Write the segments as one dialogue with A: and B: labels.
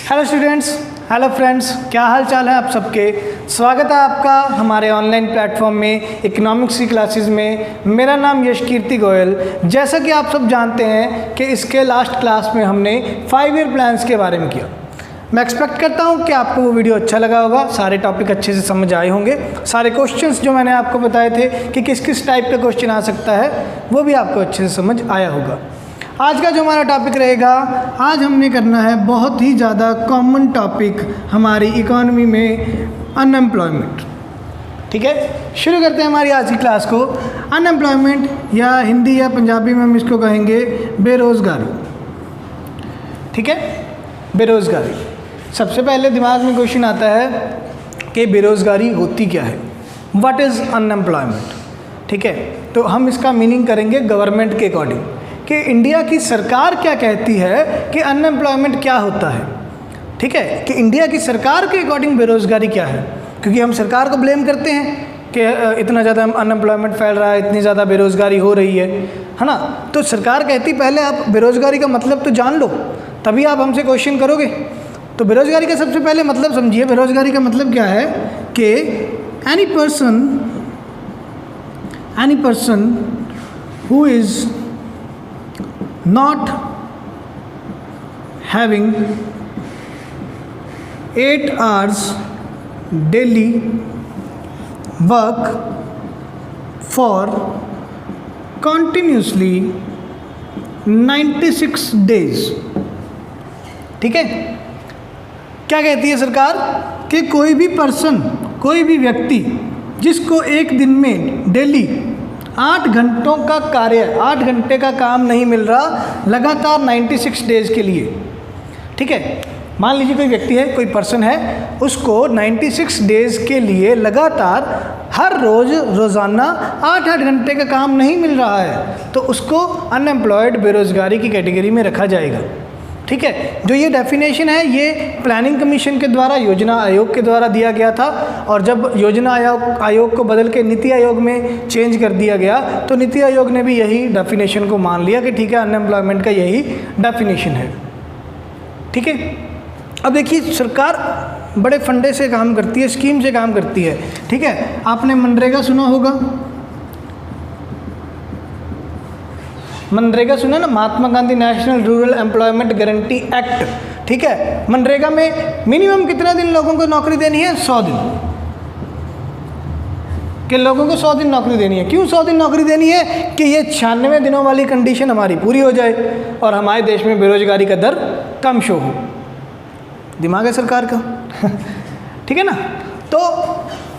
A: Hello students, hello friends, क्या हाल चाल है आप सबके। स्वागत है आपका हमारे ऑनलाइन प्लेटफॉर्म में इकोनॉमिक्स की क्लासेस में। मेरा नाम यश कीर्ति गोयल। जैसा कि आप सब जानते हैं कि इसके लास्ट क्लास में हमने 5 ईयर प्लान्स के बारे में किया। मैं एक्सपेक्ट करता हूं कि आपको वो वीडियो अच्छा लगा होगा, सारे टॉपिक अच्छे से समझ आए होंगे, सारे क्वेश्चंस जो मैंने आपको बताए थे कि किस किस टाइप का क्वेश्चन आ सकता है वो भी आपको अच्छे से समझ आया होगा। आज का जो हमारा टॉपिक रहेगा, आज हमने करना है बहुत ही ज़्यादा कॉमन टॉपिक हमारी इकोनॉमी में, अनएम्प्लॉयमेंट। ठीक है, शुरू करते हैं हमारी आज की क्लास को। अनएम्प्लॉयमेंट या हिंदी या पंजाबी में हम इसको कहेंगे बेरोज़गारी। ठीक है, बेरोज़गारी। सबसे पहले दिमाग में क्वेश्चन आता है कि बेरोज़गारी होती क्या है, व्हाट इज़ अनएम्प्लॉयमेंट। ठीक है, तो हम इसका मीनिंग करेंगे गवर्नमेंट के अकॉर्डिंग कि इंडिया की सरकार क्या कहती है कि अनएम्प्लॉयमेंट क्या होता है। ठीक है, कि इंडिया की सरकार के अकॉर्डिंग बेरोज़गारी क्या है, क्योंकि हम सरकार को ब्लेम करते हैं कि इतना ज़्यादा अनएम्प्लॉयमेंट फैल रहा है, इतनी ज़्यादा बेरोज़गारी हो रही है ना। तो सरकार कहती पहले आप बेरोज़गारी का मतलब तो जान लो, तभी आप हमसे क्वेश्चन करोगे। तो बेरोज़गारी का सबसे पहले मतलब समझिए। बेरोज़गारी का मतलब क्या है कि any person who is not having 8 hours daily work for continuously 96 days। ठीक है, क्या कहती है सरकार कि कोई भी पर्सन, कोई भी व्यक्ति जिसको एक दिन में डेली 8 घंटों का कार्य, 8 घंटे का काम नहीं मिल रहा लगातार 96 डेज़ के लिए। ठीक है, मान लीजिए कोई व्यक्ति है, कोई पर्सन है, उसको 96 डेज़ के लिए लगातार हर रोज़ाना 8-8 घंटे का काम नहीं मिल रहा है, तो उसको अनएम्प्लॉयड, बेरोज़गारी की कैटेगरी में रखा जाएगा। ठीक है, जो ये डेफिनेशन है ये प्लानिंग कमीशन के द्वारा, योजना आयोग के द्वारा दिया गया था, और जब योजना आयोग को बदल के नीति आयोग में चेंज कर दिया गया तो नीति आयोग ने भी यही डेफिनेशन को मान लिया कि ठीक है, अनएम्प्लॉयमेंट का यही डेफिनेशन है। ठीक है, अब देखिए सरकार बड़े फंडे से काम करती है, स्कीम से काम करती है। ठीक है, आपने मनरेगा सुना होगा, मनरेगा सुना ना, Mahatma Gandhi national rural employment guarantee act. ठीक है, मनरेगा में मिनिमम कितने दिन लोगों को नौकरी देनी है? 100 दिन के लोगों को 100 दिन नौकरी देनी है। क्यों 100 दिन नौकरी देनी है? कि ये 96 दिनों वाली कंडीशन हमारी पूरी हो जाए और हमारे देश में बेरोजगारी का दर कम शो हो। दिमाग है सरकार का। ठीक है ना, तो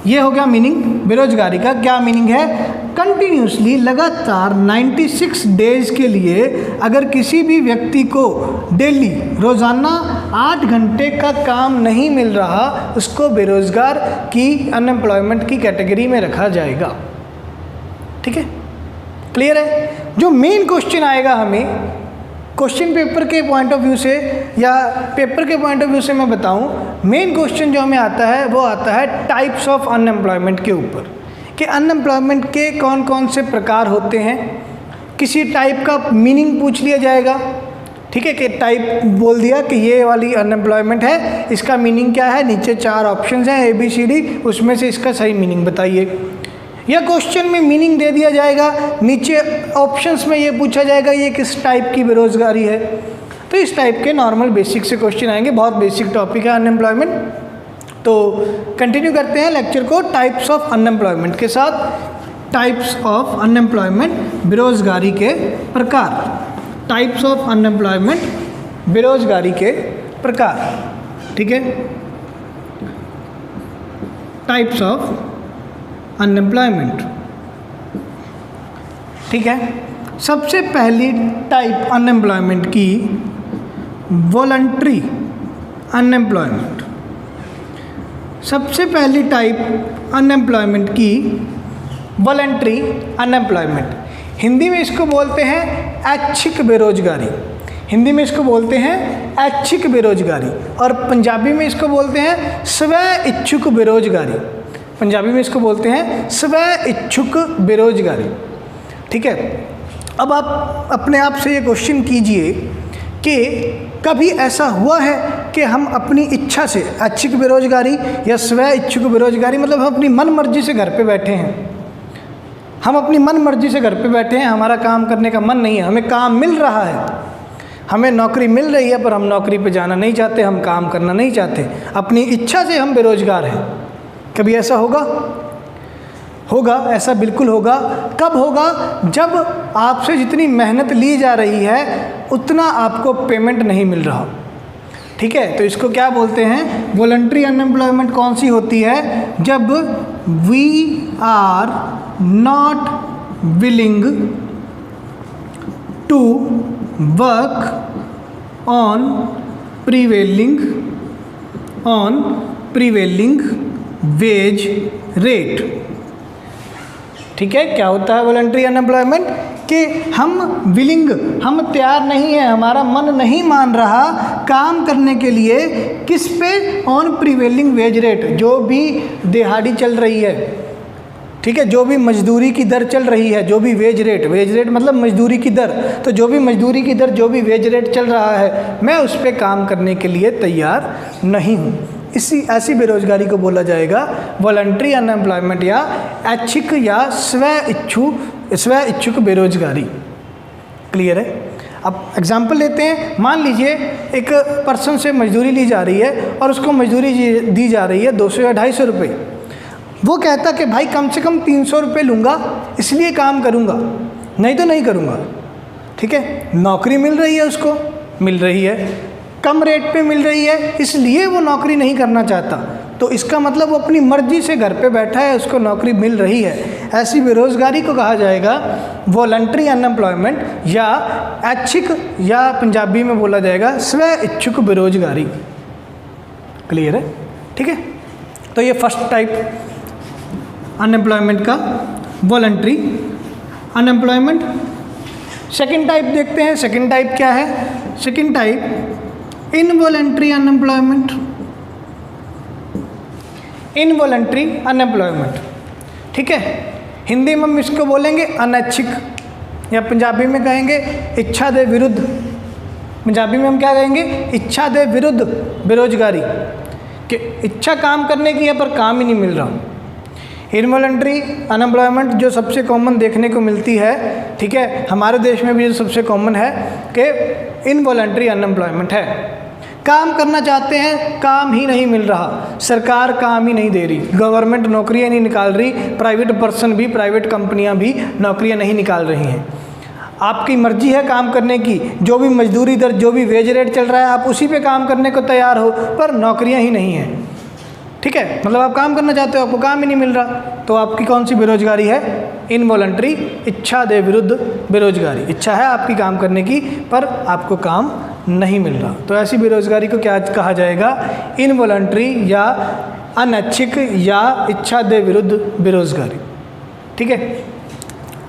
A: ये हो गया मीनिंग बेरोजगारी का। क्या मीनिंग है? कंटिन्यूसली, लगातार 96 डेज के लिए अगर किसी भी व्यक्ति को डेली रोज़ाना 8 घंटे का काम नहीं मिल रहा, उसको बेरोज़गार की, अनएम्प्लॉयमेंट की कैटेगरी में रखा जाएगा। ठीक है, क्लियर है? जो मेन क्वेश्चन आएगा हमें क्वेश्चन पेपर के पॉइंट ऑफ व्यू से या पेपर के पॉइंट ऑफ व्यू से मैं बताऊं, मेन क्वेश्चन जो हमें आता है वो आता है टाइप्स ऑफ अनएम्प्लॉयमेंट के ऊपर, कि अनएम्प्लॉयमेंट के कौन कौन से प्रकार होते हैं। किसी टाइप का मीनिंग पूछ लिया जाएगा। ठीक है, कि टाइप बोल दिया कि ये वाली अनएम्प्लॉयमेंट है, इसका मीनिंग क्या है, नीचे 4 ऑप्शंस हैं ABCD, उसमें से इसका सही मीनिंग बताइए। या क्वेश्चन में मीनिंग दे दिया जाएगा, नीचे ऑप्शंस में ये पूछा जाएगा ये किस टाइप की बेरोज़गारी है। तो इस टाइप के नॉर्मल बेसिक से क्वेश्चन आएंगे, बहुत बेसिक टॉपिक है अनएम्प्लॉयमेंट। तो कंटिन्यू करते हैं लेक्चर को टाइप्स ऑफ अनएम्प्लॉयमेंट के साथ। टाइप्स ऑफ अनएम्प्लॉयमेंट, बेरोज़गारी के प्रकार। टाइप्स ऑफ अनएम्प्लॉयमेंट, बेरोज़गारी के प्रकार। ठीक है, टाइप्स ऑफ अनएम्प्लॉयमेंट। ठीक है, सबसे पहली टाइप अनएम्प्लॉयमेंट की वॉलंटरी अनएम्प्लॉयमेंट। सबसे पहली टाइप अनएम्प्लॉयमेंट की वॉलंटरी अनएम्प्लॉयमेंट। हिंदी में इसको बोलते हैं ऐच्छिक बेरोजगारी। हिंदी में इसको बोलते हैं ऐच्छिक बेरोजगारी, और पंजाबी में इसको बोलते हैं स्व इच्छुक बेरोजगारी। पंजाबी में इसको बोलते हैं स्व इच्छुक बेरोजगारी। ठीक है, अब आप अपने आप से ये क्वेश्चन कीजिए कि कभी ऐसा हुआ है कि हम अपनी इच्छा से, ऐच्छिक बेरोजगारी या स्व इच्छुक बेरोजगारी मतलब हम अपनी मन मर्जी से घर पे बैठे हैं, हम अपनी मन मर्जी से घर पे बैठे हैं, हमारा काम करने का मन नहीं है, हमें काम मिल रहा है, हमें नौकरी मिल रही है पर हम नौकरी पे जाना नहीं चाहते, हम काम करना नहीं चाहते, अपनी इच्छा से हम बेरोजगार हैं। कभी ऐसा होगा? होगा, ऐसा बिल्कुल होगा। कब होगा? जब आपसे जितनी मेहनत ली जा रही है उतना आपको पेमेंट नहीं मिल रहा। ठीक है, तो इसको क्या बोलते हैं? वॉलंटरी अनएम्प्लॉयमेंट कौन सी होती है? जब we are not willing to work on prevailing wage rate. ठीक है, क्या होता है वॉलंटरी अनएम्प्लॉयमेंट? कि हम तैयार नहीं हैं, हमारा मन नहीं मान रहा काम करने के लिए, किस पे? ऑन प्रीवेलिंग वेज रेट, जो भी दिहाड़ी चल रही है, ठीक है, जो भी मजदूरी की दर चल रही है, जो भी वेज रेट मतलब मजदूरी की दर, तो जो भी मजदूरी की दर, जो भी वेज रेट चल रहा है, मैं उस पर काम करने के लिए तैयार नहीं हूँ। ऐसी बेरोजगारी को बोला जाएगा वॉलंटरी अनएम्प्लॉयमेंट या ऐच्छिक या स्व इच्छुक बेरोजगारी। क्लियर है? अब एग्जाम्पल लेते हैं। मान लीजिए एक पर्सन से मजदूरी ली जा रही है और उसको मजदूरी दी जा रही है 200 या 250 रुपये। वो कहता कि भाई कम से कम 300 रुपये लूँगा, इसलिए काम करूँगा, नहीं तो नहीं करूँगा। ठीक है, नौकरी मिल रही है, उसको मिल रही है, कम रेट पे मिल रही है, इसलिए वो नौकरी नहीं करना चाहता। तो इसका मतलब वो अपनी मर्जी से घर पे बैठा है, उसको नौकरी मिल रही है। ऐसी बेरोजगारी को कहा जाएगा वॉलंटरी अनएम्प्लॉयमेंट या ऐच्छिक या पंजाबी में बोला जाएगा स्व इच्छुक बेरोजगारी। क्लियर है? ठीक है, तो ये फर्स्ट टाइप अनएम्प्लॉयमेंट का वॉलंटरी अनएम्प्लॉयमेंट। सेकंड टाइप देखते हैं। सेकंड टाइप क्या है? Second type involuntary unemployment. Involuntary unemployment, ठीक है, हिंदी में हम इसको बोलेंगे अनैच्छिक या पंजाबी में कहेंगे इच्छा दे विरुद्ध। पंजाबी में हम क्या कहेंगे? इच्छा दे विरुद्ध बेरोजगारी, कि इच्छा काम करने की है पर काम ही नहीं मिल रहा। इनवॉलंटरी अनएम्प्लॉयमेंट जो सबसे कॉमन देखने को मिलती है, ठीक है, हमारे देश में भी जो सबसे कॉमन है कि इनवॉलंटरी अनएम्प्लॉयमेंट है। काम करना चाहते हैं, काम ही नहीं मिल रहा, सरकार काम ही नहीं दे रही, गवर्नमेंट नौकरियां नहीं निकाल रही, प्राइवेट पर्सन भी, प्राइवेट कंपनियां भी नौकरियां नहीं निकाल रही हैं। आपकी मर्जी है काम करने की, जो भी मजदूरी दर, जो भी वेज रेट चल रहा है, आप उसी पे काम करने को तैयार हो, पर नौकरियां ही नहीं हैं। ठीक है, मतलब आप काम करना चाहते हो, आपको काम ही नहीं मिल रहा, तो आपकी कौन सी बेरोजगारी है? इनवॉलंटरी, इच्छा दे विरुद्ध बेरोजगारी। इच्छा है आपकी काम करने की पर आपको काम नहीं मिल रहा, तो ऐसी बेरोजगारी को क्या कहा जाएगा? इनवॉलंटरी या अनैच्छिक या इच्छा दे विरुद्ध बेरोजगारी। ठीक है,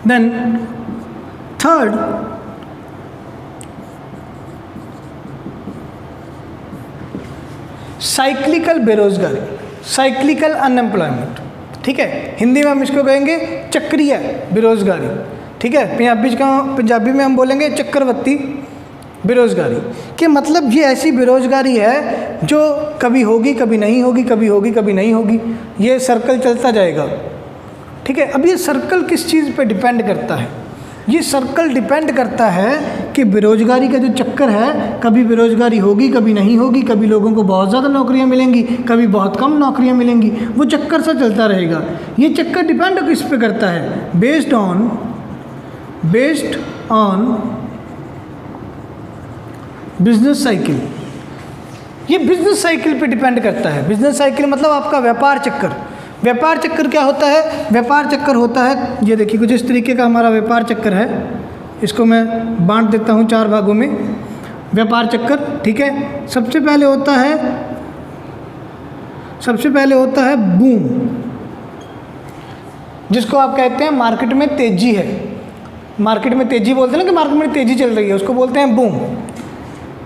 A: देन थर्ड साइक्लिकल बेरोजगारी, साइक्लिकल अनएम्प्लॉयमेंट। ठीक है, हिंदी में हम इसको कहेंगे चक्रीय बेरोजगारी। ठीक है, पंजाबी में हम बोलेंगे चक्रवर्ती बेरोजगारी। कि मतलब ये ऐसी बेरोजगारी है जो कभी होगी कभी नहीं होगी, कभी होगी कभी नहीं होगी, ये सर्कल चलता जाएगा। ठीक है, अब ये सर्कल किस चीज़ पे डिपेंड करता है? ये सर्कल डिपेंड करता है कि बेरोजगारी का जो चक्कर है, कभी बेरोजगारी होगी कभी नहीं होगी, कभी लोगों को बहुत ज़्यादा नौकरियां मिलेंगी, कभी बहुत कम नौकरियां मिलेंगी, वो चक्कर सा चलता रहेगा। ये चक्कर डिपेंड किस पे करता है? Based on business cycle. ये बिजनेस साइकिल पे डिपेंड करता है। बिजनेस साइकिल मतलब आपका व्यापार चक्कर। व्यापार चक्कर क्या होता है? व्यापार चक्कर होता है, ये देखिए कुछ इस तरीके का हमारा व्यापार चक्कर है। इसको मैं बांट देता हूँ 4 भागों में। व्यापार चक्कर, ठीक है, सबसे पहले होता है बूम, जिसको आप कहते हैं मार्केट में तेजी है। मार्केट में तेजी बोलते हैं ना, कि मार्केट में तेजी चल रही है, उसको बोलते हैं बूम।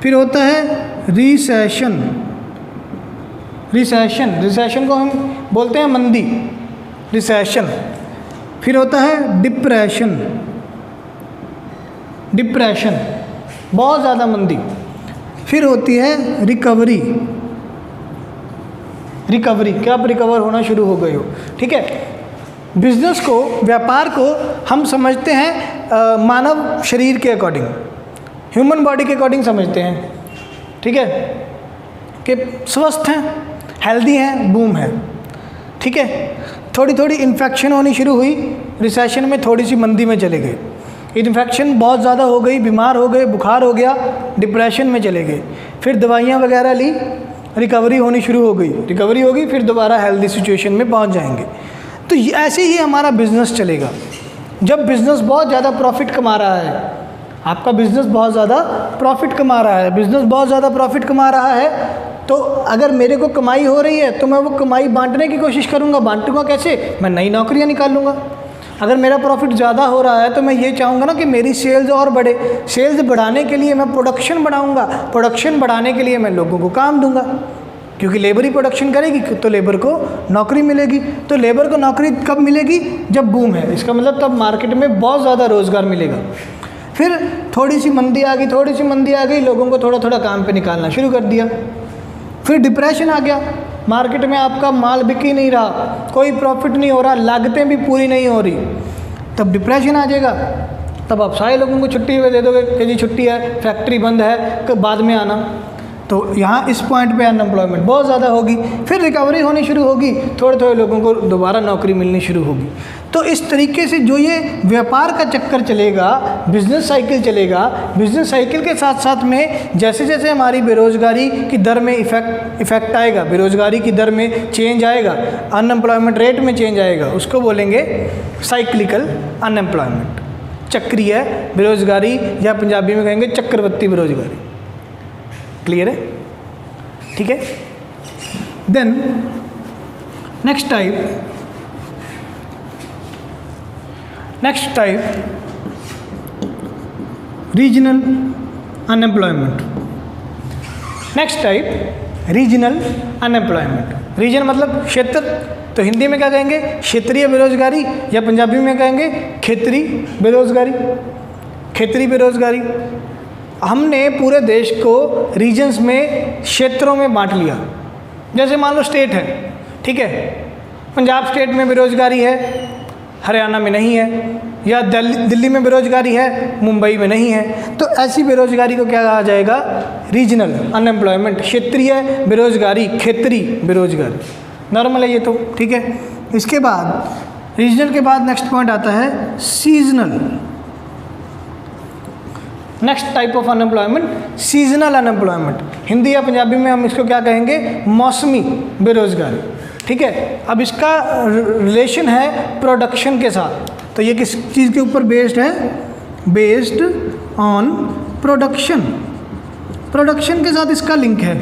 A: फिर होता है रिसेशन। रिसेशन को हम बोलते हैं मंदी, रिसेशन। फिर होता है डिप्रेशन, बहुत ज़्यादा मंदी। फिर होती है रिकवरी। रिकवरी, क्या आप रिकवर होना शुरू हो गए हो, ठीक है। बिजनेस को, व्यापार को हम समझते हैं मानव शरीर के अकॉर्डिंग, ह्यूमन बॉडी के अकॉर्डिंग समझते हैं, ठीक है, कि स्वस्थ हैं, हेल्दी हैं, बूम है, ठीक है। थोड़ी थोड़ी इन्फेक्शन होनी शुरू हुई, रिसेशन में थोड़ी सी मंदी में चले गए, इन्फेक्शन बहुत ज़्यादा हो गई, बीमार हो गए, बुखार हो गया, डिप्रेशन में चले गए, फिर दवाइयाँ वगैरह ली, रिकवरी होनी शुरू हो गई, रिकवरी होगी, फिर दोबारा हेल्दी सिचुएशन में पहुंच जाएंगे। तो ऐसे ही हमारा बिजनेस चलेगा। जब बिजनेस बहुत ज़्यादा प्रॉफिट कमा रहा है, आपका बिजनेस बहुत ज़्यादा प्रॉफिट कमा रहा है, बिजनेस बहुत ज़्यादा प्रॉफिट कमा रहा है, तो अगर मेरे को कमाई हो रही है तो मैं वो कमाई बांटने की कोशिश करूँगा। बांटूंगा कैसे? मैं नई नौकरियाँ निकाल लूँगा। अगर मेरा प्रॉफिट ज़्यादा हो रहा है तो मैं ये चाहूँगा ना कि मेरी सेल्स और बढ़े। सेल्स बढ़ाने के लिए मैं प्रोडक्शन बढ़ाऊँगा, प्रोडक्शन बढ़ाने के लिए मैं लोगों को काम दूंगा, क्योंकि लेबर ही प्रोडक्शन करेगी तो लेबर को नौकरी मिलेगी। तो लेबर को नौकरी कब मिलेगी? जब बूम है। इसका मतलब तब मार्केट में बहुत ज़्यादा रोज़गार मिलेगा। फिर थोड़ी सी मंदी आ गई, थोड़ी सी मंदी आ गई, लोगों को थोड़ा थोड़ा काम पे निकालना शुरू कर दिया। फिर डिप्रेशन आ गया, मार्केट में आपका माल बिक ही नहीं रहा, कोई प्रॉफिट नहीं हो रहा, लागतें भी पूरी नहीं हो रही, तब डिप्रेशन आ जाएगा। तब आप सारे लोगों को छुट्टी पे दे दोगे कि जी छुट्टी है, फैक्ट्री बंद है, बाद में आना। तो यहाँ इस पॉइंट पे अनएम्प्लॉयमेंट बहुत ज़्यादा होगी। फिर रिकवरी होनी शुरू होगी, थोड़े थोड़े लोगों को दोबारा नौकरी मिलनी शुरू होगी। तो इस तरीके से जो ये व्यापार का चक्कर चलेगा, बिजनेस साइकिल चलेगा, बिजनेस साइकिल के साथ साथ में जैसे जैसे हमारी बेरोज़गारी की दर में इफ़ेक्ट आएगा, बेरोज़गारी की दर में चेंज आएगा, अनएम्प्लॉयमेंट रेट में चेंज आएगा, उसको बोलेंगे साइक्लिकल अनएम्प्लॉयमेंट, चक्रीय बेरोज़गारी, या पंजाबी में कहेंगे चक्रवर्ती बेरोज़गारी। क्लियर है? ठीक है। Then next type regional unemployment. Next type regional unemployment. Region मतलब क्षेत्र, तो हिंदी में क्या कहेंगे? क्षेत्रीय बेरोजगारी, या पंजाबी में कहेंगे क्षेत्रीय बेरोजगारी। क्षेत्रीय बेरोजगारी, हमने पूरे देश को रीजन्स में, क्षेत्रों में बांट लिया। जैसे मान लो स्टेट है, ठीक है, पंजाब स्टेट में बेरोजगारी है, हरियाणा में नहीं है, या दिल्ली में बेरोजगारी है, मुंबई में नहीं है। तो ऐसी बेरोजगारी को क्या कहा जाएगा? रीजनल अनएम्प्लॉयमेंट, क्षेत्रीय बेरोजगारी, क्षेत्रीय बेरोजगारी। नॉर्मल है ये तो, ठीक है। इसके बाद रीजनल के बाद नेक्स्ट पॉइंट आता है seasonal. Next type of unemployment seasonal unemployment. Hindi या पंजाबी में हम इसको क्या कहेंगे? मौसमी बेरोजगारी, ठीक है। अब इसका रिलेशन है प्रोडक्शन के साथ, तो ये किस चीज़ के ऊपर बेस्ड है? Based on production. प्रोडक्शन के साथ इसका लिंक है,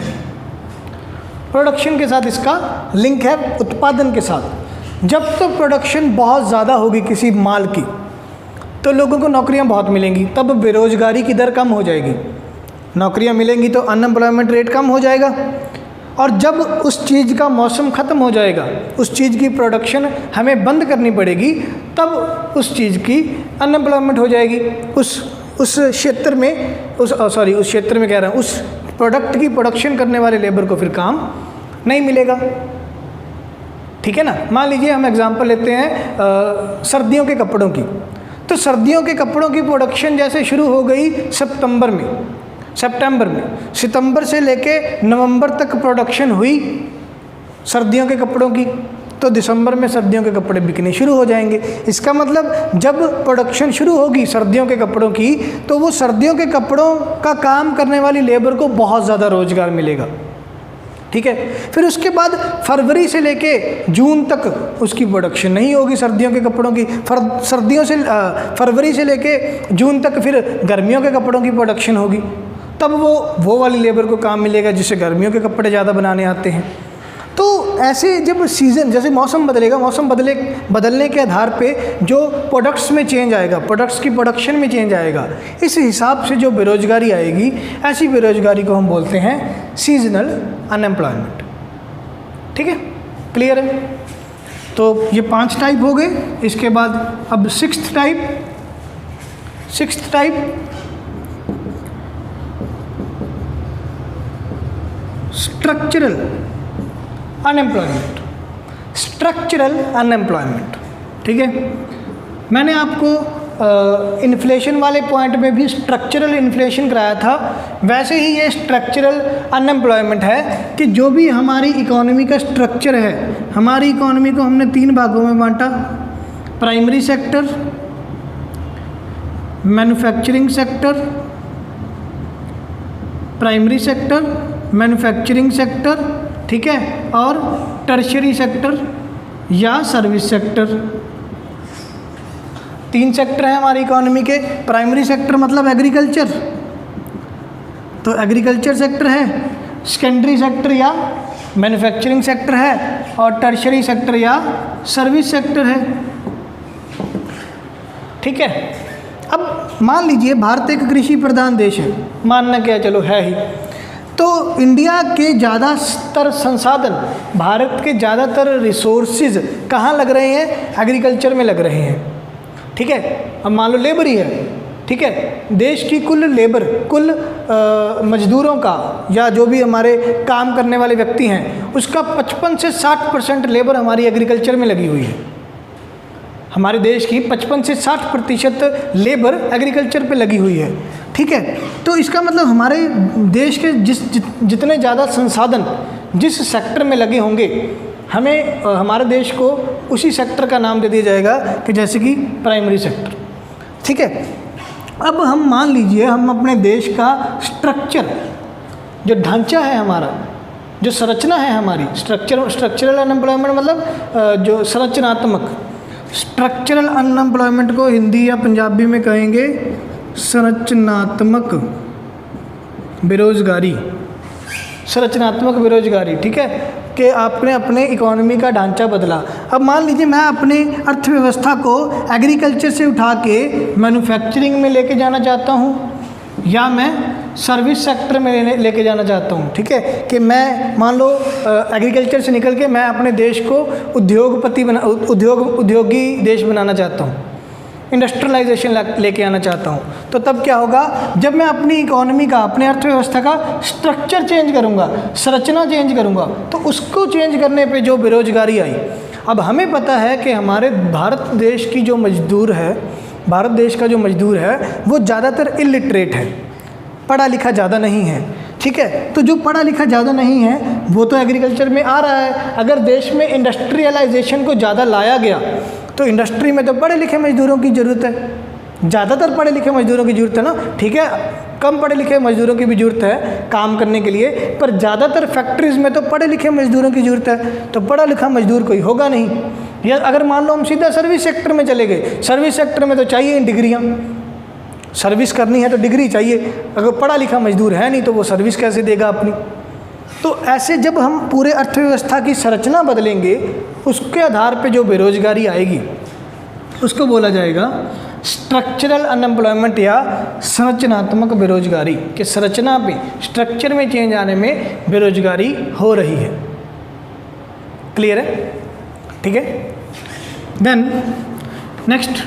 A: प्रोडक्शन के साथ इसका लिंक है, उत्पादन के साथ। जब तो प्रोडक्शन बहुत ज़्यादा होगी किसी माल की, तो लोगों को नौकरियां बहुत मिलेंगी, तब बेरोजगारी की दर कम हो जाएगी। नौकरियां मिलेंगी तो अनएम्प्लॉयमेंट रेट कम हो जाएगा। और जब उस चीज़ का मौसम ख़त्म हो जाएगा, उस चीज़ की प्रोडक्शन हमें बंद करनी पड़ेगी, तब उस चीज़ की अनएम्प्लॉयमेंट हो जाएगी। उस क्षेत्र में, उस क्षेत्र में कह रहा हूँ, उस प्रोडक्ट की प्रोडक्शन करने वाले लेबर को फिर काम नहीं मिलेगा, ठीक है ना। मान लीजिए हम एग्जांपल लेते हैं सर्दियों के कपड़ों की। तो सर्दियों के कपड़ों की प्रोडक्शन जैसे शुरू हो गई सितंबर में, सितंबर से लेके नवंबर तक प्रोडक्शन हुई सर्दियों के कपड़ों की, तो दिसंबर में सर्दियों के कपड़े बिकने शुरू हो जाएंगे। इसका मतलब जब प्रोडक्शन शुरू होगी सर्दियों के कपड़ों की, तो वो सर्दियों के कपड़ों का काम करने वाली लेबर को बहुत ज़्यादा रोजगार मिलेगा, ठीक है। फिर उसके बाद फरवरी से लेके जून तक उसकी प्रोडक्शन नहीं होगी सर्दियों के कपड़ों की। फरवरी से लेके जून तक फिर गर्मियों के कपड़ों की प्रोडक्शन होगी, तब वो वाली लेबर को काम मिलेगा जिसे गर्मियों के कपड़े ज़्यादा बनाने आते हैं। तो ऐसे जब सीज़न, जैसे मौसम बदलेगा, मौसम बदलने के आधार पे जो प्रोडक्ट्स में चेंज आएगा, प्रोडक्ट्स की प्रोडक्शन में चेंज आएगा, इस हिसाब से जो बेरोजगारी आएगी, ऐसी बेरोजगारी को हम बोलते हैं सीजनल अनएम्प्लॉयमेंट, ठीक है। क्लियर है? तो ये 5 टाइप हो गए। इसके बाद अब sixth type. 6th type structural unemployment, structural unemployment, ठीक है। मैंने आपको इन्फ्लेशन वाले पॉइंट में भी स्ट्रक्चरल इन्फ्लेशन कराया था, वैसे ही ये स्ट्रक्चरल अनएम्प्लॉयमेंट है कि जो भी हमारी इकोनॉमी का स्ट्रक्चर है, हमारी इकोनॉमी को हमने 3 भागों में बांटा, primary sector, manufacturing sector, primary sector, manufacturing sector, ठीक है, और टर्शियरी सेक्टर या सर्विस सेक्टर। 3 सेक्टर हैं हमारी इकोनॉमी के। प्राइमरी सेक्टर मतलब एग्रीकल्चर, तो एग्रीकल्चर सेक्टर है। सेकेंडरी सेक्टर या मैन्युफैक्चरिंग सेक्टर है, और टर्शियरी सेक्टर या सर्विस सेक्टर है, ठीक है। अब मान लीजिए भारत एक कृषि प्रधान देश है, मानना क्या, चलो है ही, तो इंडिया के ज़्यादातर संसाधन, भारत के ज़्यादातर रिसोर्सेज कहाँ लग रहे हैं, एग्रीकल्चर में लग रहे हैं, ठीक है। अब मान लो लेबर ही है, ठीक है, देश की कुल लेबर, कुल मजदूरों का या जो भी हमारे काम करने वाले व्यक्ति हैं, उसका 55 से 60% लेबर हमारी एग्रीकल्चर में लगी हुई है। हमारे देश की 55 से 60% लेबर एग्रीकल्चर पे लगी हुई है, ठीक है। तो इसका मतलब हमारे देश के जितने ज़्यादा संसाधन जिस सेक्टर में लगे होंगे, हमें हमारे देश को उसी सेक्टर का नाम दे दिया जाएगा कि जैसे कि प्राइमरी सेक्टर, ठीक है। अब हम मान लीजिए हम अपने देश का स्ट्रक्चर, जो ढांचा है हमारा, जो संरचना है हमारी, स्ट्रक्चरल अनएम्प्लॉयमेंट मतलब जो संरचनात्मक, स्ट्रक्चरल अनएम्प्लॉयमेंट को हिंदी या पंजाबी में कहेंगे संरचनात्मक बेरोजगारी, संरचनात्मक बेरोजगारी, ठीक है, कि आपने अपने इकोनॉमी का ढांचा बदला। अब मान लीजिए मैं अपने अर्थव्यवस्था को एग्रीकल्चर से उठा के मैन्युफैक्चरिंग में लेके जाना चाहता हूँ, या मैं सर्विस सेक्टर में लेके जाना चाहता हूँ, ठीक है, कि मैं मान लो एग्रीकल्चर से निकल के मैं अपने देश को उद्योगी देश बनाना चाहता हूँ, इंडस्ट्रियलाइजेशन लेके आना चाहता हूँ। तो तब क्या होगा, जब मैं अपनी इकोनॉमी का, अपने अर्थव्यवस्था का स्ट्रक्चर चेंज करूँगा, संरचना चेंज करूँगा, तो उसको चेंज करने पे जो बेरोजगारी आई। अब हमें पता है कि हमारे भारत देश की जो मजदूर है, भारत देश का जो मजदूर है वो ज़्यादातर इलिटरेट है, पढ़ा लिखा ज़्यादा नहीं है, ठीक है। तो जो पढ़ा लिखा ज़्यादा नहीं है वो तो एग्रीकल्चर में आ रहा है। अगर देश में इंडस्ट्रियलाइजेशन को ज़्यादा लाया गया तो इंडस्ट्री में तो पढ़े लिखे मजदूरों की ज़रूरत है, ज़्यादातर पढ़े लिखे मजदूरों की ज़रूरत है ना, ठीक है। कम पढ़े लिखे मजदूरों की भी ज़रूरत है काम करने के लिए, पर ज़्यादातर फैक्ट्रीज़ में तो पढ़े लिखे मजदूरों की ज़रूरत है, तो पढ़ा लिखा मजदूर कोई होगा नहीं। या अगर मान लो हम सीधा सर्विस सेक्टर में चले गए, सर्विस सेक्टर में तो चाहिए डिग्रियाँ, सर्विस करनी है तो डिग्री चाहिए, अगर पढ़ा लिखा मजदूर है नहीं तो वो सर्विस कैसे देगा अपनी। तो ऐसे जब हम पूरे अर्थव्यवस्था की संरचना बदलेंगे, उसके आधार पे जो बेरोजगारी आएगी उसको बोला जाएगा स्ट्रक्चरल अनएम्प्लॉयमेंट या संरचनात्मक बेरोजगारी, कि संरचना पे, स्ट्रक्चर में चेंज आने में बेरोजगारी हो रही है। क्लियर है, ठीक है। Then next,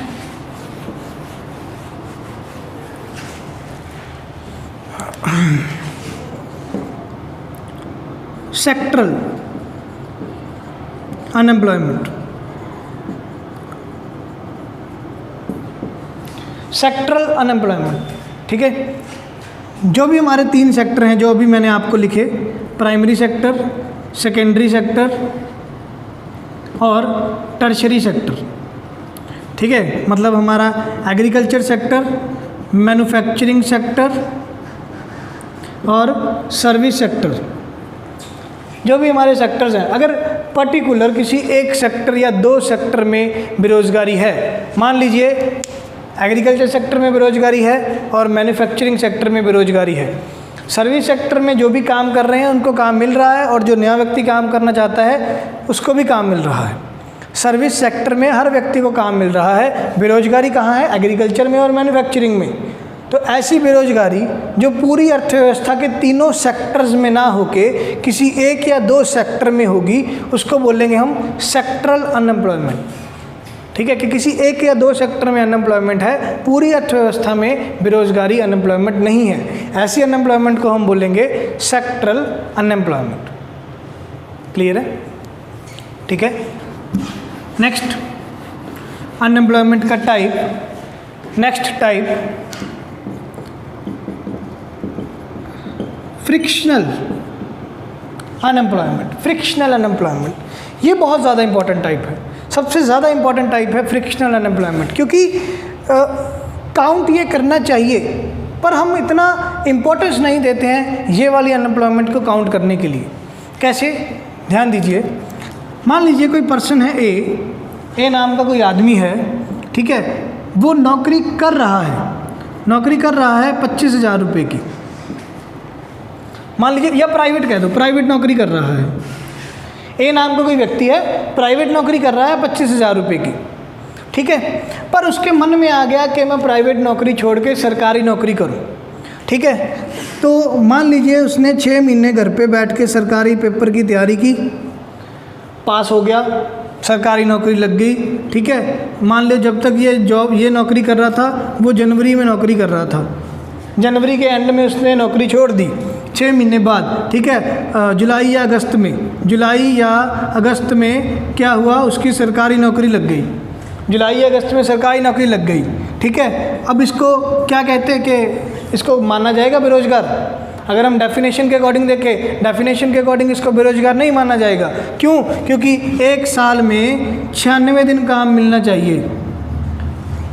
A: sectoral unemployment. Sectoral unemployment, ठीक है। जो भी हमारे 3 सेक्टर हैं जो अभी मैंने आपको लिखे, प्राइमरी सेक्टर, सेकेंडरी सेक्टर और टर्शरी सेक्टर, ठीक है, मतलब हमारा एग्रीकल्चर सेक्टर, मैन्युफैक्चरिंग सेक्टर और सर्विस सेक्टर, जो भी हमारे सेक्टर्स हैं। अगर पर्टिकुलर किसी एक सेक्टर या 2 सेक्टर में बेरोजगारी है, मान लीजिए एग्रीकल्चर सेक्टर में बेरोजगारी है और मैन्युफैक्चरिंग सेक्टर में बेरोजगारी है, सर्विस सेक्टर में जो भी काम कर रहे हैं उनको काम मिल रहा है और जो नया व्यक्ति काम करना चाहता है उसको भी काम मिल रहा है। सर्विस सेक्टर में हर व्यक्ति को काम मिल रहा है, बेरोजगारी कहाँ है, एग्रीकल्चर में और मैन्युफैक्चरिंग में। तो ऐसी बेरोजगारी जो पूरी अर्थव्यवस्था के तीनों सेक्टर्स में ना होके किसी एक या 2 सेक्टर में होगी, उसको बोलेंगे हम सेक्टरल अनएम्प्लॉयमेंट। ठीक है, कि किसी एक या दो सेक्टर में अनएम्प्लॉयमेंट है, पूरी अर्थव्यवस्था में बेरोजगारी अनएम्प्लॉयमेंट नहीं है। ऐसी अनएम्प्लॉयमेंट को हम बोलेंगे सेक्टरल अनएम्प्लॉयमेंट। क्लियर है? ठीक है। नेक्स्ट अनएम्प्लॉयमेंट का type, next type frictional unemployment. Frictional unemployment ये बहुत ज़्यादा इंपॉर्टेंट टाइप है, सबसे ज़्यादा इंपॉर्टेंट टाइप है फ्रिक्शनल अनएम्प्लॉयमेंट, क्योंकि काउंट ये करना चाहिए पर हम इतना इम्पोर्टेंस नहीं देते हैं ये वाली अनएम्प्लॉयमेंट को काउंट करने के लिए। कैसे? ध्यान दीजिए, मान लीजिए कोई पर्सन है ए नाम का कोई आदमी है, ठीक है, वो नौकरी कर रहा है 25,000 रुपये की, मान लीजिए, या प्राइवेट कह दो, प्राइवेट नौकरी कर रहा है। ए नाम का कोई व्यक्ति है, प्राइवेट नौकरी कर रहा है 25,000 रुपये की, ठीक है, पर उसके मन में आ गया कि मैं प्राइवेट नौकरी छोड़ के सरकारी नौकरी करूं, ठीक है। तो मान लीजिए उसने 6 महीने घर पे बैठ के सरकारी पेपर की तैयारी की, पास हो गया, सरकारी नौकरी लग गई, ठीक है। मान लो जब तक ये नौकरी कर रहा था, वो जनवरी में नौकरी कर रहा था, जनवरी के एंड में उसने नौकरी छोड़ दी, 6 महीने बाद, ठीक है, जुलाई या अगस्त में क्या हुआ, उसकी सरकारी नौकरी लग गई, जुलाई या अगस्त में सरकारी नौकरी लग गई, ठीक है। अब इसको क्या कहते हैं कि इसको माना जाएगा बेरोजगार? अगर हम डेफिनेशन के अकॉर्डिंग देखें, डेफिनेशन के अकॉर्डिंग इसको बेरोजगार नहीं माना जाएगा। क्यों? क्योंकि एक साल में 96 दिन काम मिलना चाहिए।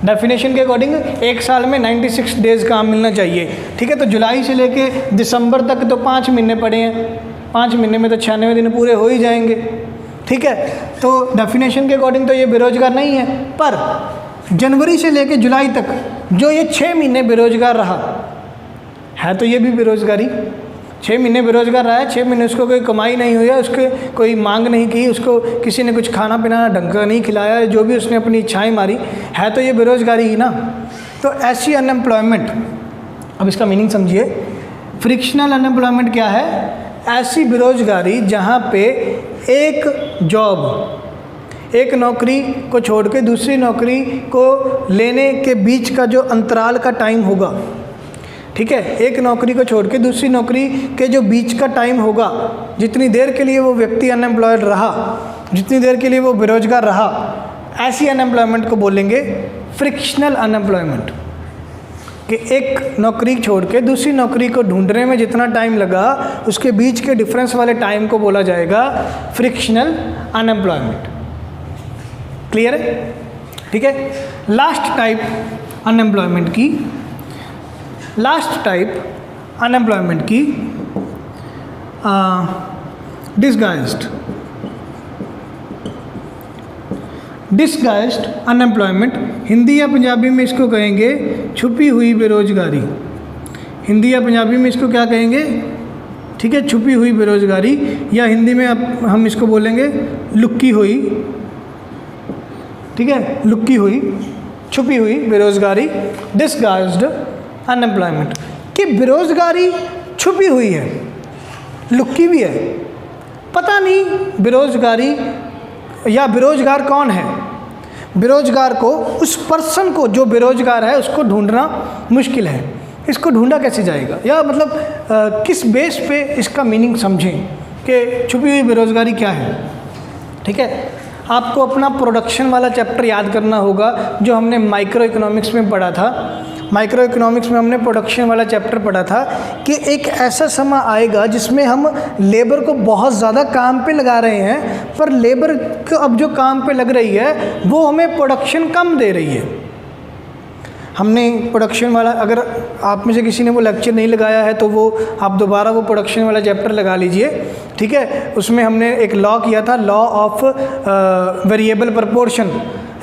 A: डेफिनेशन के अकॉर्डिंग एक साल में 96 डेज़ काम मिलना चाहिए, ठीक है। तो जुलाई से लेके दिसंबर तक तो 5 महीने पड़े हैं, 5 महीने में तो 96 दिन पूरे हो ही जाएंगे, ठीक है। तो डेफिनेशन के अकॉर्डिंग तो ये बेरोजगार नहीं है, पर जनवरी से लेके जुलाई तक जो ये 6 महीने बेरोजगार रहा है, तो ये भी बेरोजगारी। 6 महीने बेरोजगार रहा है, 6 महीने उसको कोई कमाई नहीं हुई है, उसके कोई मांग नहीं की, उसको किसी ने कुछ खाना पीना ढंग का नहीं खिलाया, जो भी उसने अपनी इच्छाएं मारी है, तो ये बेरोजगारी ही ना। तो ऐसी अनएम्प्लॉयमेंट, अब इसका मीनिंग समझिए, फ्रिक्शनल अनएम्प्लॉयमेंट क्या है? ऐसी बेरोजगारी जहाँ पे एक जॉब, एक नौकरी को छोड़ के दूसरी नौकरी को लेने के बीच का जो अंतराल का टाइम होगा, ठीक है, एक नौकरी को छोड़ के दूसरी नौकरी के जो बीच का टाइम होगा, जितनी देर के लिए वो व्यक्ति अनएम्प्लॉयड रहा, जितनी देर के लिए वो बेरोजगार रहा, ऐसी अनएम्प्लॉयमेंट को बोलेंगे फ्रिक्शनल अनएम्प्लॉयमेंट। कि एक नौकरी छोड़ के दूसरी नौकरी को ढूंढने में जितना टाइम लगा, उसके बीच के डिफरेंस वाले टाइम को बोला जाएगा फ्रिक्शनल अनएम्प्लॉयमेंट। क्लियर है? ठीक है। लास्ट टाइप अनएम्प्लॉयमेंट की, डिस्गाइज्ड अनएम्प्लॉयमेंट, हिंदी या पंजाबी में इसको कहेंगे छुपी हुई बेरोजगारी। हिंदी या पंजाबी में इसको क्या कहेंगे? ठीक है, छुपी हुई बेरोजगारी, या हिंदी में हम इसको बोलेंगे लुकी हुई, ठीक है, लुकी हुई, छुपी हुई बेरोजगारी, डिस्गाइज्ड अनएम्प्लॉयमेंट। कि बेरोजगारी छुपी हुई है, लुकी भी है, पता नहीं बेरोजगारी या बेरोजगार कौन है। बेरोजगार को, उस पर्सन को जो बेरोजगार है उसको ढूंढना मुश्किल है। इसको ढूंढा कैसे जाएगा, या मतलब किस बेस पे इसका मीनिंग समझें कि छुपी हुई बेरोजगारी क्या है। ठीक है, आपको अपना प्रोडक्शन वाला चैप्टर याद करना होगा जो हमने माइक्रो इकोनॉमिक्स में पढ़ा था। माइक्रो इकोनॉमिक्स में हमने प्रोडक्शन वाला चैप्टर पढ़ा था कि एक ऐसा समय आएगा जिसमें हम लेबर को बहुत ज़्यादा काम पे लगा रहे हैं, पर लेबर को अब जो काम पे लग रही है वो हमें प्रोडक्शन कम दे रही है। हमने प्रोडक्शन वाला, अगर आप में से किसी ने वो लेक्चर नहीं लगाया है तो वो आप दोबारा वो प्रोडक्शन वाला चैप्टर लगा लीजिए। ठीक है, उसमें हमने एक लॉ किया था, law of variable proportion,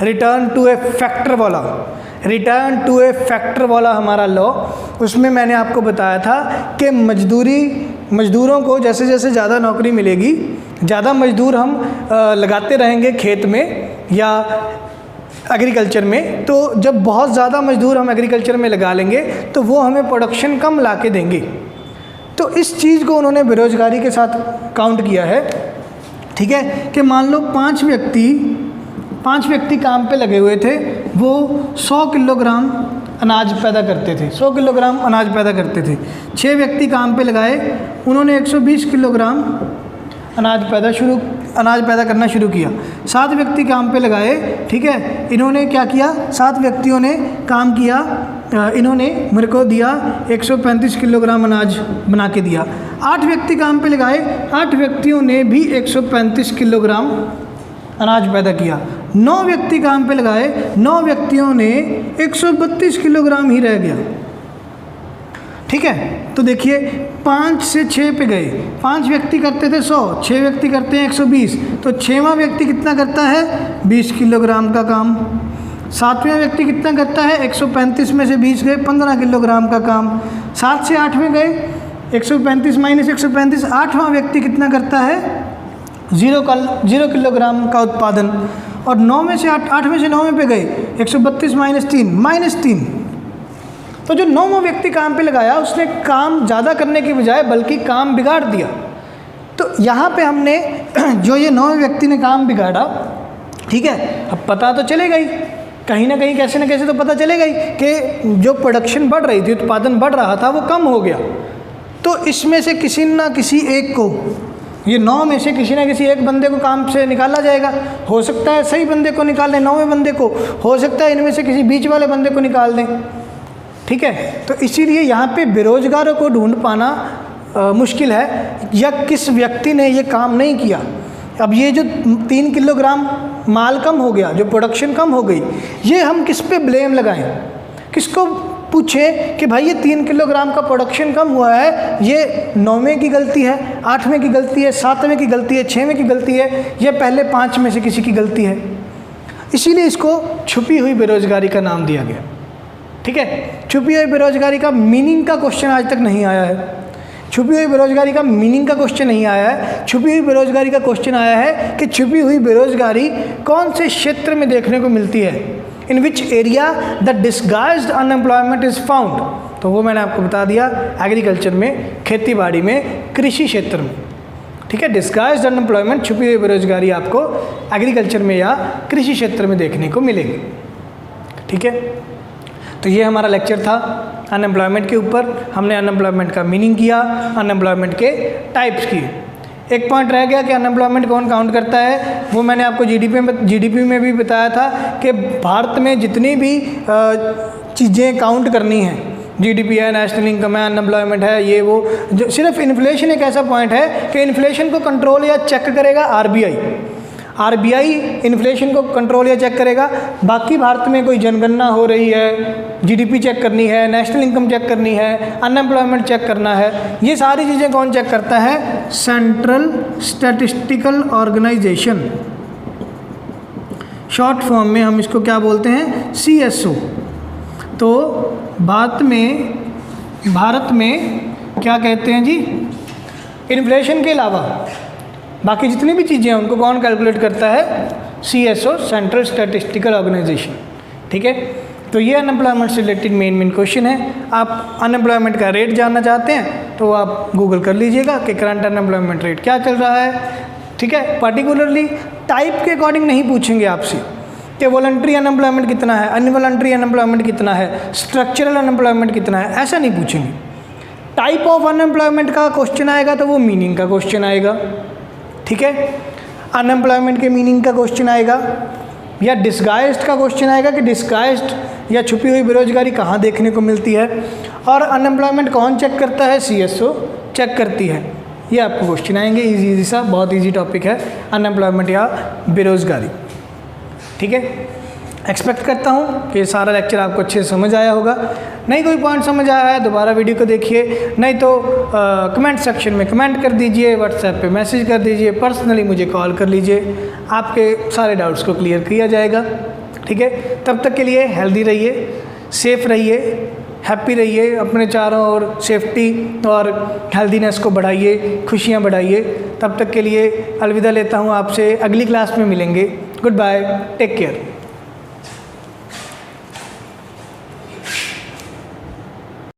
A: return to a factor वाला, रिटर्न टू ए फैक्टर वाला हमारा लॉ। उसमें मैंने आपको बताया था कि मजदूरों को जैसे जैसे ज़्यादा नौकरी मिलेगी, ज़्यादा मजदूर हम लगाते रहेंगे खेत में या एग्रीकल्चर में, तो जब बहुत ज़्यादा मजदूर हम एग्रीकल्चर में लगा लेंगे तो वो हमें प्रोडक्शन कम ला के देंगे। तो इस चीज़ को उन्होंने बेरोजगारी के साथ काउंट किया है। ठीक है, कि मान लो 5 5 व्यक्ति काम पे लगे हुए थे, वो 100 किलोग्राम अनाज पैदा करते थे, 100 किलोग्राम अनाज पैदा करते थे। 6 व्यक्ति काम पे लगाए, उन्होंने 120 किलोग्राम अनाज पैदा करना शुरू किया। 7 व्यक्ति काम पे लगाए, ठीक है, इन्होंने क्या किया, 7 व्यक्तियों ने काम किया, इन्होंने मेरे को दिया 135 किलोग्राम अनाज बना के दिया। 8 व्यक्ति काम पे लगाए, 8 व्यक्तियों ने भी 135 किलोग्राम अनाज पैदा किया। 9 व्यक्ति काम पे लगाए, 9 व्यक्तियों ने 132 किलोग्राम ही रह गया। ठीक है, तो देखिए 5 से 6 पे गए, 5 व्यक्ति करते थे 100, 6 व्यक्ति करते हैं 120, तो 6वां व्यक्ति कितना करता है, 20 किलोग्राम का काम। 7वां व्यक्ति कितना करता है, 135 में से 20 गए, 15 किलोग्राम का काम। 7 से 8 में गए, 135 माइनस 135, 8वां व्यक्ति कितना करता है, 0 किलोग्राम का उत्पादन। और 9 में से 8 में से 9 पे गए, 132 माइनस 3, तो जो 9वां व्यक्ति काम पे लगाया उसने काम ज़्यादा करने की बजाय बल्कि काम बिगाड़ दिया। तो यहाँ पे हमने जो ये 9वें व्यक्ति ने काम बिगाड़ा, ठीक है, अब पता तो चलेगा ही, कहीं ना कहीं कैसे ना कैसे तो पता चलेगा ही कि जो प्रोडक्शन बढ़ रही थी, उत्पादन बढ़ रहा था, वो कम हो गया। तो इसमें से किसी ना किसी एक को, ये 9 में से किसी ना किसी एक बंदे को काम से निकाला जाएगा। हो सकता है सही बंदे को निकाल लें, 9वें बंदे को, हो सकता है इनमें से किसी बीच वाले बंदे को निकाल दें। ठीक है, तो इसीलिए यहाँ पे बेरोजगारों को ढूंढ पाना मुश्किल है, या किस व्यक्ति ने ये काम नहीं किया। अब ये जो 3 किलोग्राम माल कम हो गया, जो प्रोडक्शन कम हो गई, ये हम किस पे ब्लेम लगाएं, किसको पूछें कि भाई ये 3 किलोग्राम का प्रोडक्शन कम हुआ है, ये 9वें की गलती है, 8वें की गलती है, 7वें की गलती है, 6वें की गलती है, ये पहले 5 में से किसी की गलती है। इसीलिए इसको छुपी हुई बेरोजगारी का नाम दिया गया। ठीक है, छुपी हुई बेरोजगारी का मीनिंग का क्वेश्चन आज तक नहीं आया है। छुपी हुई बेरोजगारी का मीनिंग का क्वेश्चन नहीं आया है। छुपी हुई बेरोजगारी का क्वेश्चन आया है कि छुपी हुई बेरोजगारी कौन से क्षेत्र में देखने को मिलती है, in which area the disguised unemployment is found. तो वो मैंने आपको बता दिया, एग्रीकल्चर में, खेती बाड़ी में, कृषि क्षेत्र में। ठीक है, डिस्गाइज्ड अनएम्प्लॉयमेंट, छुपी हुई बेरोजगारी आपको एग्रीकल्चर में या कृषि क्षेत्र में देखने को मिलेगी। ठीक है, तो ये हमारा लेक्चर था अनएम्प्लॉयमेंट के ऊपर। हमने अनएम्प्लॉयमेंट का मीनिंग किया, अनएम्प्लॉयमेंट के टाइप्स किए। एक पॉइंट रह गया कि अनएम्प्लॉयमेंट कौन काउंट करता है, वो मैंने आपको जीडीपी में भी बताया था कि भारत में जितनी भी चीज़ें काउंट करनी हैं, जीडीपी है, नेशनल इनकम है, अनएम्प्लॉयमेंट है, ये वो, जो सिर्फ इन्फ्लेशन एक ऐसा पॉइंट है कि इन्फ्लेशन को कंट्रोल या चेक करेगा आरबीआई इन्फ्लेशन को कंट्रोल या चेक करेगा। बाकी भारत में कोई जनगणना हो रही है, जीडीपी चेक करनी है, नेशनल इनकम चेक करनी है, अनएम्प्लॉयमेंट चेक करना है, ये सारी चीज़ें कौन चेक करता है, central statistical organisation, short form में हम इसको क्या बोलते हैं, CSO। तो भारत में क्या कहते हैं जी, इन्फ्लेशन के अलावा बाकी जितनी भी चीज़ें हैं उनको कौन कैलकुलेट करता है, CSO, सेंट्रल स्टैटिस्टिकल ऑर्गेनाइजेशन। ठीक है, तो ये अनएम्प्लॉयमेंट से रिलेटेड मेन क्वेश्चन है। आप अनएम्प्लॉयमेंट का रेट जानना चाहते हैं तो आप गूगल कर लीजिएगा कि करंट अनएम्प्लॉयमेंट रेट क्या चल रहा है। ठीक है, पर्टिकुलरली टाइप के अकॉर्डिंग नहीं पूछेंगे आपसे कि वॉलंटरी अनएम्प्लॉयमेंट कितना है, अनवॉलंटरी अनएम्प्लॉयमेंट कितना है, स्ट्रक्चरल अनएम्प्लॉयमेंट कितना है, ऐसा नहीं पूछेंगे। टाइप ऑफ अनएम्प्लॉयमेंट का क्वेश्चन आएगा तो वो मीनिंग का क्वेश्चन आएगा। ठीक है, अनएम्प्लॉयमेंट के मीनिंग का क्वेश्चन आएगा, या डिस्गाइज्ड का क्वेश्चन आएगा कि डिस्गाइज्ड या छुपी हुई बेरोजगारी कहाँ देखने को मिलती है, और अनएम्प्लॉयमेंट कौन चेक करता है, CSO चेक करती है। ये आपको क्वेश्चन आएंगे, इजी सा, बहुत इजी टॉपिक है अनएम्प्लॉयमेंट या बेरोजगारी। ठीक है, एक्सपेक्ट करता हूँ कि सारा लेक्चर आपको अच्छे से समझ आया होगा। नहीं कोई पॉइंट समझ आया है दोबारा वीडियो को देखिए, नहीं तो कमेंट सेक्शन में कमेंट कर दीजिए, व्हाट्सएप पे मैसेज कर दीजिए, पर्सनली मुझे कॉल कर लीजिए, आपके सारे डाउट्स को क्लियर किया जाएगा। ठीक है, तब तक के लिए हेल्दी रहिए, सेफ रहिए, हैप्पी रहिए, अपने चारों ओर सेफ्टी और हेल्दीनेस को बढ़ाइए, खुशियाँ बढ़ाइए। तब तक के लिए अलविदा लेता हूँ आपसे, अगली क्लास में मिलेंगे। Goodbye, take care.